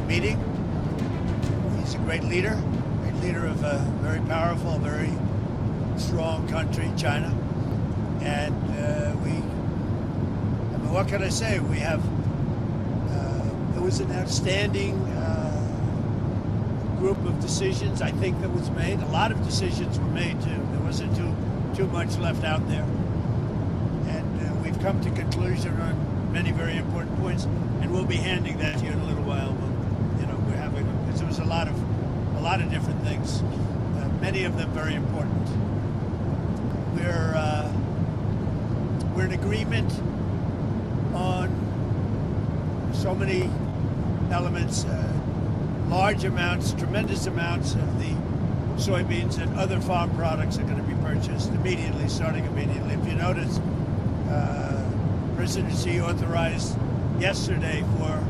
meeting. He's a great leader of a very powerful, very strong country, China. And what can I say? We have, it was an outstanding group of decisions, I think, that was made. A lot of decisions were made, too. There wasn't too much left out there. And we've come to conclusion on many very important points, and we'll be handing that to you in a little while. We're having, because there was a lot of different things, many of them very important. We're in agreement on so many elements, large amounts, tremendous amounts of the soybeans and other farm products are going to be purchased immediately, starting immediately. If you notice, President Xi authorized yesterday for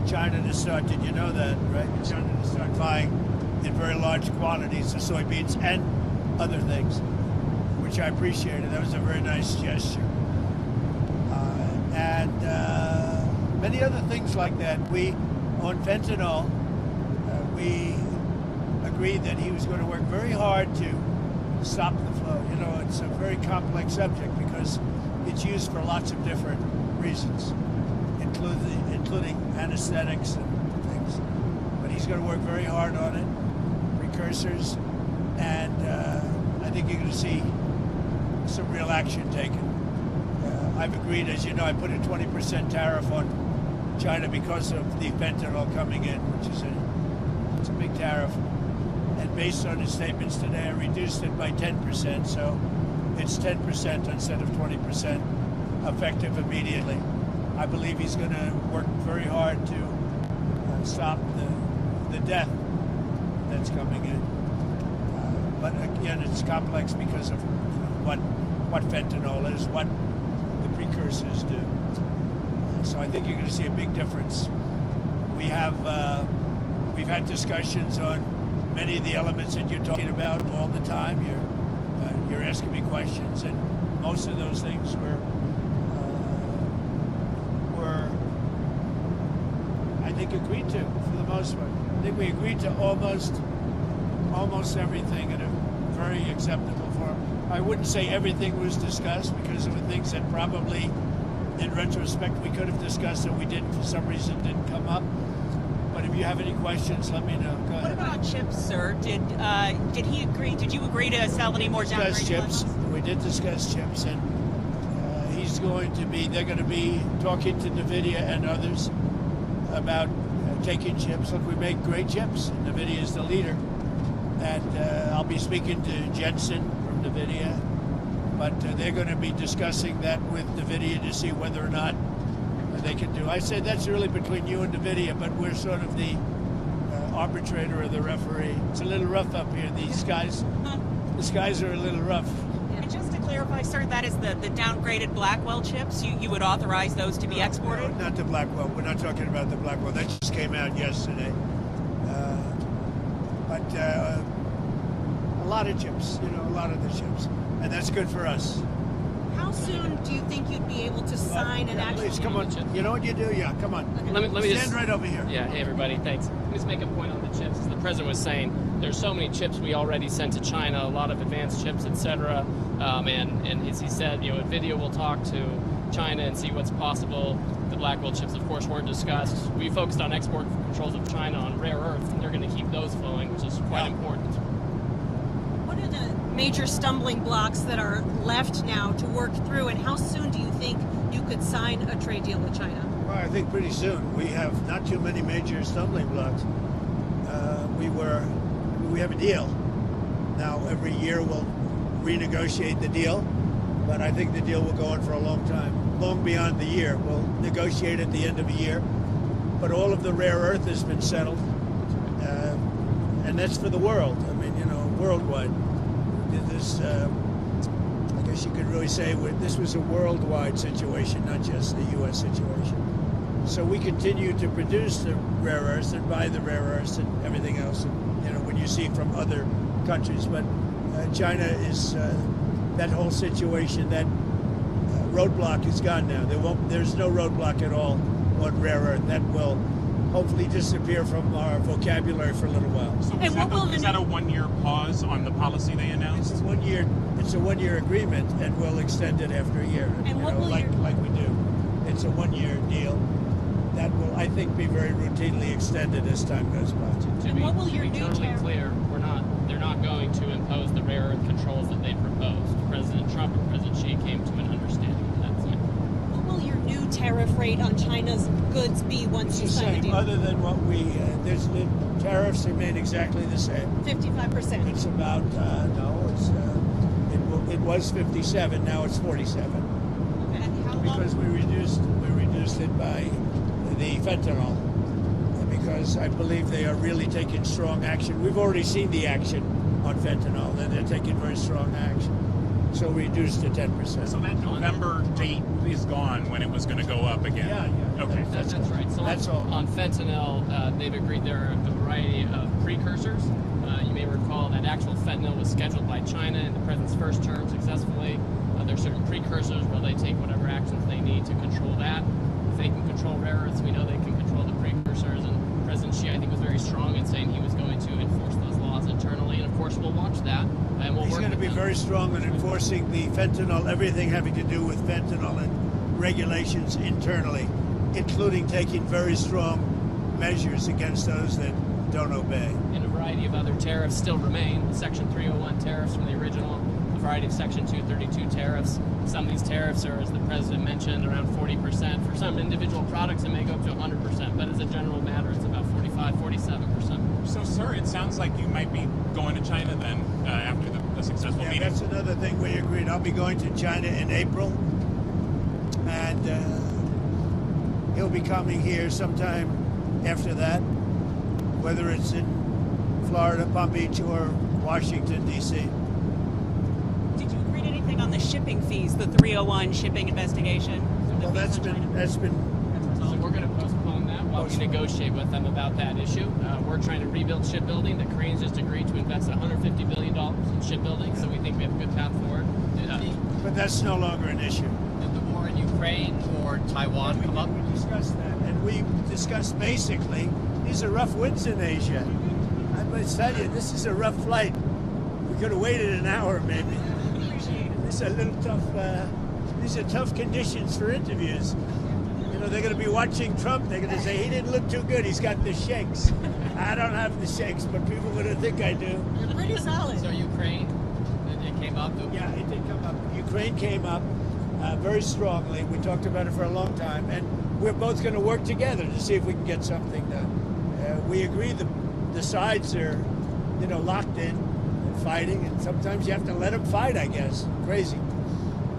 China to start, did you know that, right? China to start buying in very large quantities of soybeans and other things, which I appreciated. That was a very nice gesture. And many other things like that. On fentanyl, we agreed that he was going to work very hard to stop the flow. It's a very complex subject because it's used for lots of different reasons, including anesthetics and things. But he's going to work very hard on it, precursors, and I think you're going to see some real action taken. I've agreed, as you know, I put a 20% tariff on China because of the fentanyl coming in, which is it's a big tariff. And based on his statements today, I reduced it by 10%, so it's 10% instead of 20% effective immediately. I believe he's going to work very hard to stop the death that's coming in. But again, it's complex because of what fentanyl is, what the precursors do. So I think you're going to see a big difference. We've had discussions on many of the elements that you're talking about all the time. You're asking me questions, and most of those things were I think agreed to for the most part. I think we agreed to almost everything in a very acceptable form. I wouldn't say everything was discussed because there were things that probably, in retrospect, we could have discussed that we didn't, for some reason, didn't come up. But if you have any questions, let me know. Go ahead. What about chips, sir? Did he agree? Did you agree to sell any more downgraded chips? We did discuss chips, and they're going to be talking to NVIDIA and others about taking chips. Look, we make great chips. NVIDIA is the leader. And I'll be speaking to Jensen from NVIDIA, but they're going to be discussing that with NVIDIA to see whether or not they can do. I said that's really between you and NVIDIA, but we're sort of the arbitrator or the referee. It's a little rough up here. The skies are a little rough. And just to clarify, sir, that is the downgraded Blackwell chips. You would authorize those to be exported? No, not the Blackwell. We're not talking about the Blackwell. That just came out yesterday. But a lot of chips, a lot of the chips, and that's good for us. How soon do you think you'd be able to sign an actual? Please, come on. You know what you do? Yeah, come on. Let me stand just, right over here. Yeah, hey everybody, thanks. Let me just make a point on the chips. As the president was saying, there's so many chips we already sent to China, a lot of advanced chips, etc. And as he said, NVIDIA will talk to China and see what's possible. The Blackwell chips, of course, weren't discussed. We focused on export controls of China on rare earth, and they're going to keep those flowing, which is quite important. What are the major stumbling blocks that are left now to work through, and how soon do you think you could sign a trade deal with China? Well, I think pretty soon. We have not too many major stumbling blocks. We have a deal. Now, every year we'll renegotiate the deal, but I think the deal will go on for a long time, long beyond the year. We'll negotiate at the end of a year, but all of the rare earth has been settled, and that's for the world. I mean, worldwide. This, I guess you could really say this was a worldwide situation, not just the U.S. situation. So we continue to produce the rare earths and buy the rare earths and everything else, when you see from other countries. But China is, that whole situation, that roadblock is gone now. There's no roadblock at all on rare earth. That will hopefully disappear from our vocabulary for a little while. So And what will is that a 1 year pause on the policy they announced? It's a 1 year agreement, and we'll extend it after a year. And what will like we do. It's a 1 year deal that will, I think, be very routinely extended as time goes by. And what will your to be new totally tariff- clear, they're not going to impose the rare earth controls that they proposed. President Trump and President Xi came to an understanding at that point. What will your new tariff rate on China's goods be once you It's the sign the same, deal? other than what the tariffs remain exactly the same. 55%. It's about, it was 57, now it's 47. And how long? Because we reduced it by the fentanyl, because I believe they are really taking strong action. We've already seen the action on fentanyl, and they're taking very strong action. So we reduced to 10%. So that November date is gone when it was going to go up again. Yeah. Okay. That's right. So That's all. on fentanyl, they've agreed there are a variety of precursors. You may recall that actual fentanyl was scheduled by China in the president's first term successfully. There are certain precursors where they take whatever actions they need to control that. If they can control rare earths, we know they can control the precursors. And President Xi, I think, was very strong in saying he was going to enforce those laws internally. And of course, we'll watch that. And we'll He's work going to with be them. very strong on enforcing the fentanyl, everything having to do with fentanyl and regulations internally, including taking very strong measures against those that don't obey. And a variety of other tariffs still remain. Section 301 tariffs from the original, a variety of Section 232 tariffs. Some of these tariffs are, as the president mentioned, around 40%. For some individual products, it may go up to 100%, but as a general matter, it's about 45, 47%. So, sir, it sounds like you might be going to China then after the successful Yeah, meeting. that's another thing we agreed. I'll be going to China in April, and he'll be coming here sometime after that, whether it's in Florida, Palm Beach, or Washington, D.C. Did you agree to anything on the shipping fees, the 301 shipping investigation? Well, that's been So we're going to postpone that while we negotiate with them about that issue. We're trying to rebuild shipbuilding. The Koreans just agreed to invest $150 billion in shipbuilding, so we think we have a good path forward. but that's no longer an issue. Did the war in Ukraine or Taiwan come up? We discussed that, and we discussed basically these are rough winds in Asia. I must tell you, this is a rough flight. We could have waited an hour, maybe. This is a little tough. These are tough conditions for interviews. You know, they're going to be watching Trump. They're going to say he didn't look too good. He's got the shakes. I don't have the shakes, but people are going to think I do. You're pretty solid. So Ukraine, it came up. Yeah, it did come up. Ukraine came up very strongly. We talked about it for a long time, and we're both going to work together to see if we can get something done. We agree the sides are, locked in and fighting, and sometimes you have to let them fight, I guess. Crazy.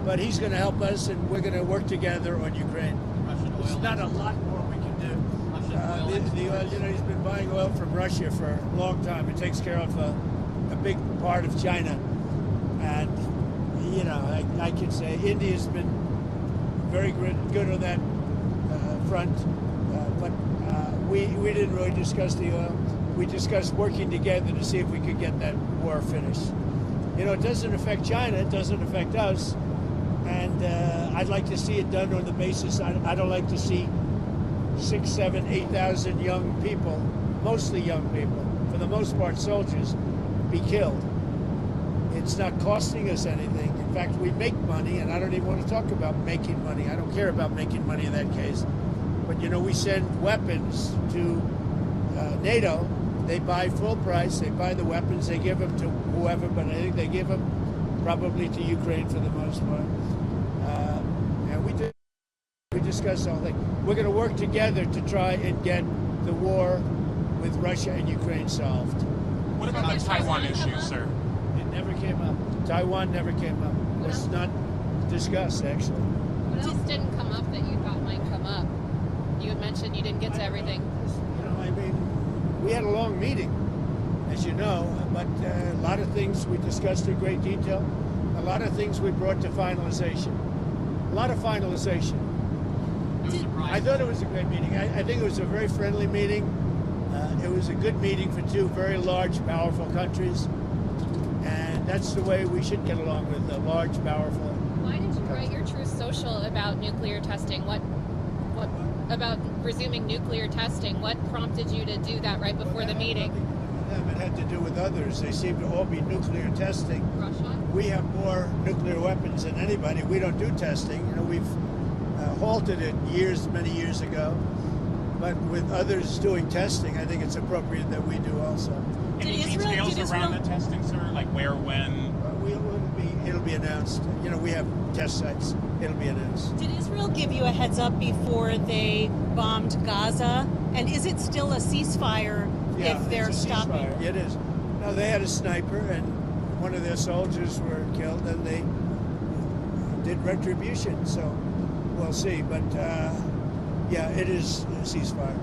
But he's going to help us, and we're going to work together on Ukraine. Russian oil. There's not a lot more we can do. Russian oil. The oil, he's been buying oil from Russia for a long time. It takes care of a big part of China. And, I can say India's been very good on that front. But we didn't really discuss the oil. We discussed working together to see if we could get that war finished. It doesn't affect China. It doesn't affect us. And I'd like to see it done on the basis. I don't like to see 6, 7, 8,000 young people, mostly young people, for the most part soldiers, be killed. It's not costing us anything. In fact, we make money, and I don't even want to talk about making money. I don't care about making money in that case. But, we send weapons to NATO. They buy full price. They buy the weapons. They give them to whoever, but I think they give them probably to Ukraine for the most part. And we discussed all that. We're going to work together to try and get the war with Russia and Ukraine solved. What about the Taiwan issue, sir? It never came up. Taiwan never came up. It was not discussed, actually. What else didn't come up that you thought might come up? You had mentioned you didn't get to everything. We had a long meeting, as you know, but a lot of things we discussed in great detail. A lot of things we brought to finalization. A lot of finalization. I thought it was a great meeting. I think it was a very friendly meeting. It was a good meeting for two very large, powerful countries. And that's the way we should get along with a large, powerful. Why did you write your Truth Social about nuclear testing? What about resuming nuclear testing. What prompted you to do that right before the meeting? It had to do with others. They seem to all be nuclear testing. Russia? We have more nuclear weapons than anybody. We don't do testing. You know, we've halted it many years ago. But with others doing testing, I think it's appropriate that we do also. Any Did Israel- details did around Israel- the testing, sir? Like where, when? It'll be announced. You know, we have test sites. It'll be announced. Did Israel give you a heads up before they bombed Gaza? And is it still a ceasefire if they're it's a stopping? ceasefire. It is. No, they had a sniper, and one of their soldiers were killed, and they did retribution. So we'll see. But yeah, it is a ceasefire.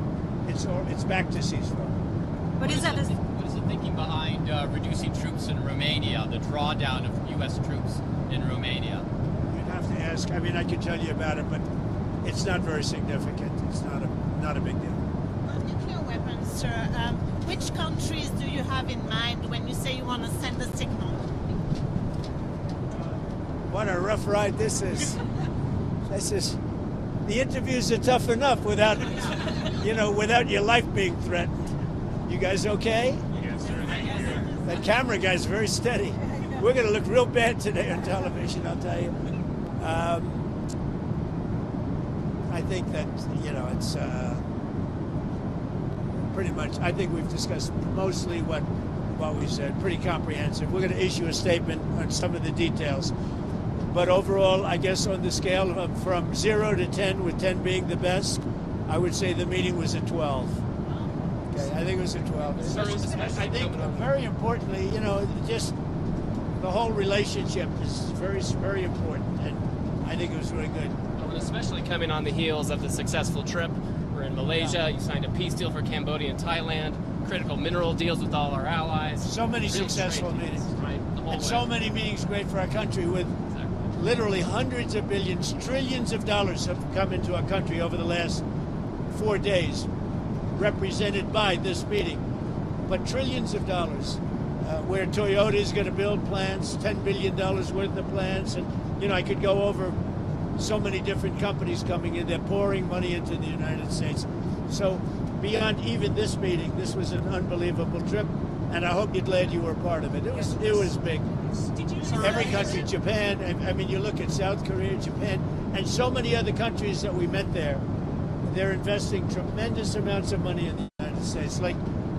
It's back to ceasefire. But is that a, What is the thinking behind reducing troops in Romania, the drawdown of U.S. troops in Romania? You'd have to ask. I mean, I could tell you about it, but it's not very significant. It's not a big deal. On nuclear weapons, sir, which countries do you have in mind when you say you want to send a signal? What a rough ride this is. The interviews are tough enough without your life being threatened. You guys okay? Yes, sir. Thank you. That camera guy's very steady. We're going to look real bad today on television, I'll tell you. I think that, it's pretty much, I think we've discussed mostly what we said, pretty comprehensive. We're going to issue a statement on some of the details. But overall, I guess on the scale of from 0 to 10, with 10 being the best, I would say the meeting was a 12. Okay, I think it was a 12. I think very importantly, just the whole relationship is very, very important, and I think it was really good. And especially coming on the heels of the successful trip. We're in Malaysia. You signed a peace deal for Cambodia and Thailand. Critical mineral deals with all our allies. So many Real successful trade meetings. deals, right? The whole And way. so many meetings great for our country, with literally hundreds of billions, trillions of dollars have come into our country over the last 4 days, represented by this meeting. But trillions of dollars, where Toyota is going to build plants, $10 billion worth of plants. And, I could go over so many different companies coming in. They're pouring money into the United States. So beyond even this meeting, this was an unbelievable trip. And I hope you're glad you were a part of it. It was big. Did you Every country, Japan, I mean, you look at South Korea, Japan, and so many other countries that we met there, they're investing tremendous amounts of money in the United States, like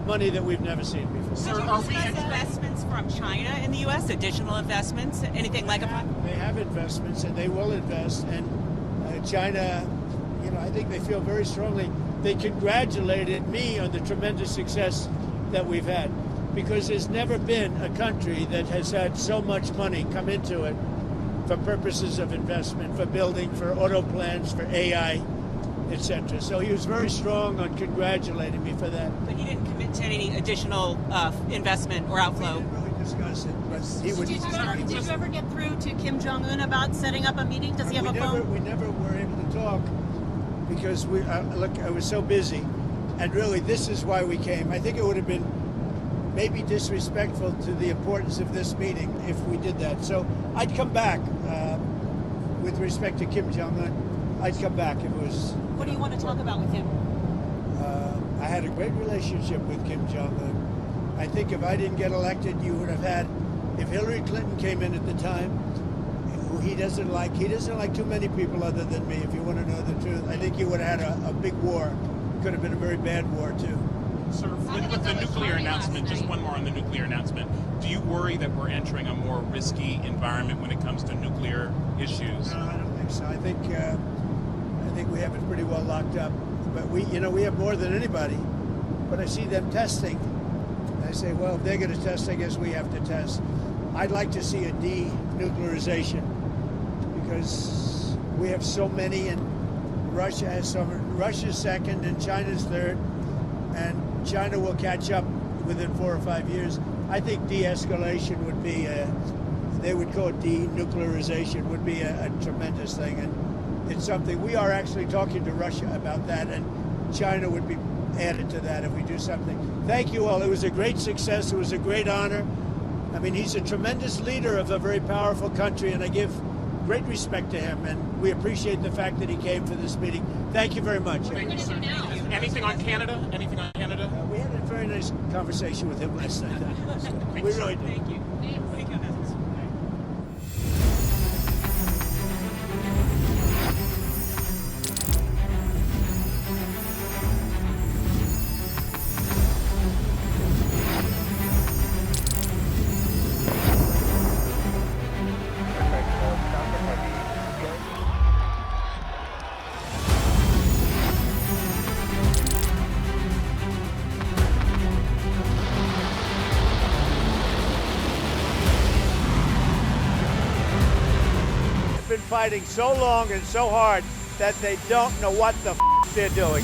money that we've never seen before. Did you discuss investments from China in the U.S., additional investments, anything like a... They have investments, and they will invest. And China, I think they feel very strongly. They congratulated me on the tremendous success that we've had, because there's never been a country that has had so much money come into it for purposes of investment, for building, for auto plants, for AI, etc. So he was very strong on congratulating me for that. But he didn't commit to any additional investment or We outflow. didn't really discuss it, but he would. did you ever get through to Kim Jong-un about setting up a meeting? Does he have a phone? We never were able to talk because I was so busy, and really this is why we came. I think it would have been maybe disrespectful to the importance of this meeting if we did that. So I'd come back with respect to Kim Jong-un. I'd come back if it was. What do you want to talk about with him? I had a great relationship with Kim Jong-un. I think if I didn't get elected, you would have had. If Hillary Clinton came in at the time, who he doesn't like too many people other than me. If you want to know the truth, I think you would have had a big war. Could have been a very bad war too. Sir, with the nuclear announcement, just one more on the nuclear announcement. Do you worry that we're entering a more risky environment when it comes to nuclear issues? No, I don't think so. I think we have it pretty well locked up. But we have more than anybody. But I see them testing. And I say, well, if they're going to test, I guess we have to test. I'd like to see a denuclearization because we have so many, and Russia has some. Russia's second, and China's third, and China will catch up within 4 or 5 years. I think de-escalation would be, they would call it denuclearization, would be a tremendous thing. And it's something, we are actually talking to Russia about that, and China would be added to that if we do something. Thank you all. It was a great success. It was a great honor. I mean, he's a tremendous leader of a very powerful country, and I give great respect to him. And we appreciate the fact that he came for this meeting. Thank you very much. Thank you, sir. Anything on Canada? Anything on Canada? We had a very nice conversation with him last night. We really did. Thank you. Thank you. Been fighting so long and so hard that they don't know what the they're doing.